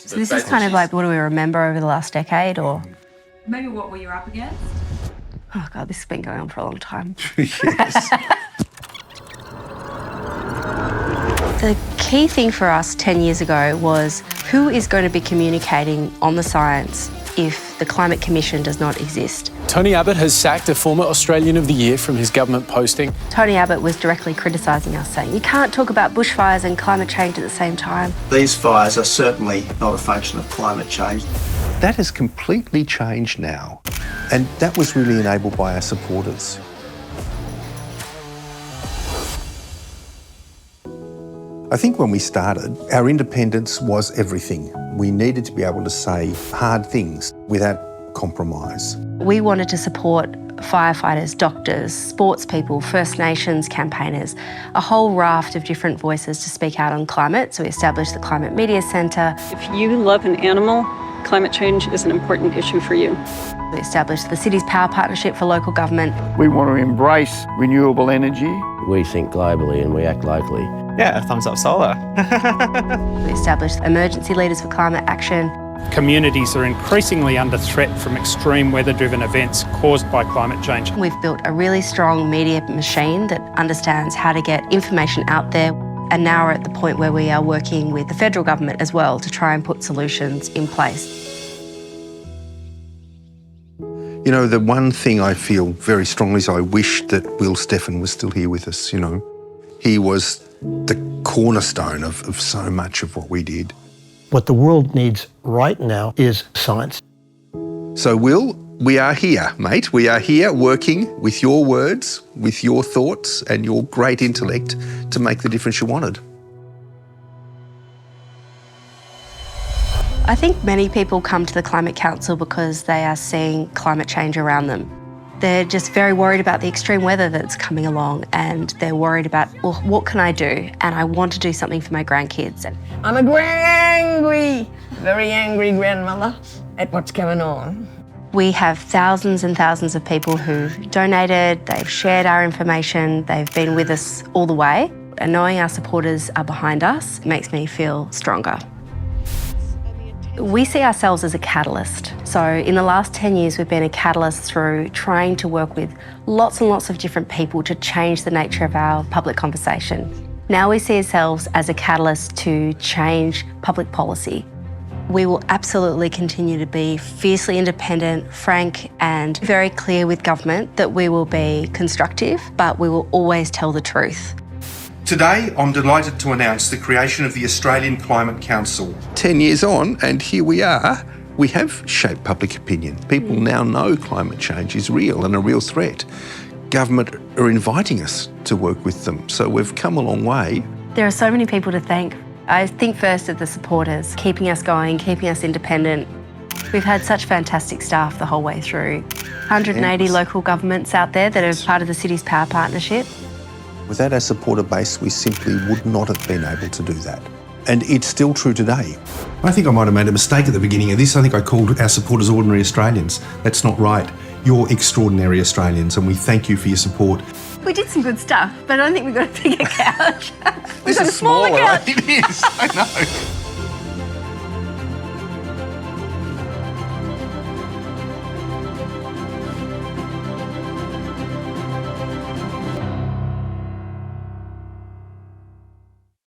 So this is kind of like, what do we remember over the last decade, or? Maybe what were you up against? Oh God, this has been going on for a long time. Yes. The key thing for us 10 years ago was who is going to be communicating on the science if the Climate Commission does not exist. Tony Abbott has sacked a former Australian of the Year from his government posting. Tony Abbott was directly criticising us, saying you can't talk about bushfires and climate change at the same time. These fires are certainly not a function of climate change. That has completely changed now, and that was really enabled by our supporters. I think when we started, our independence was everything. We needed to be able to say hard things without compromise. We wanted to support firefighters, doctors, sports people, First Nations campaigners, a whole raft of different voices to speak out on climate. So we established the Climate Media Centre. If you love an animal, climate change is an important issue for you. We established the Cities Power Partnership for local government. We want to embrace renewable energy. We think globally and we act locally. Yeah, thumbs up solar. We established Emergency Leaders for Climate Action. Communities are increasingly under threat from extreme weather-driven events caused by climate change. We've built a really strong media machine that understands how to get information out there, and now we're at the point where we are working with the federal government as well to try and put solutions in place. You know, the one thing I feel very strongly is I wish that Will Steffen was still here with us, you know. He was the cornerstone of so much of what we did. What the world needs right now is science. So Will, we are here, mate. We are here working with your words, with your thoughts and your great intellect to make the difference you wanted. I think many people come to the Climate Council because they are seeing climate change around them. They're just very worried about the extreme weather that's coming along, and they're worried about, well, what can I do? And I want to do something for my grandkids. I'm a very angry grandmother at what's going on. We have thousands and thousands of people who've donated, they've shared our information, they've been with us all the way. And knowing our supporters are behind us makes me feel stronger. We see ourselves as a catalyst. So in the last 10 years, we've been a catalyst through trying to work with lots and lots of different people to change the nature of our public conversation. Now we see ourselves as a catalyst to change public policy. We will absolutely continue to be fiercely independent, frank, and very clear with government that we will be constructive, but we will always tell the truth. Today, I'm delighted to announce the creation of the Australian Climate Council. 10 years on, and here we are. We have shaped public opinion. People now know climate change is real and a real threat. Government are inviting us to work with them, so we've come a long way. There are so many people to thank. I think first of the supporters, keeping us going, keeping us independent. We've had such fantastic staff the whole way through. 180 local governments out there that are part of the Cities Power Partnership. Without our supporter base, we simply would not have been able to do that. And it's still true today. I think I might have made a mistake at the beginning of this. I think I called our supporters ordinary Australians. That's not right. You're extraordinary Australians, and we thank you for your support. We did some good stuff, but I don't think we've got a bigger couch. We've This got a is smaller couch. It is, I know.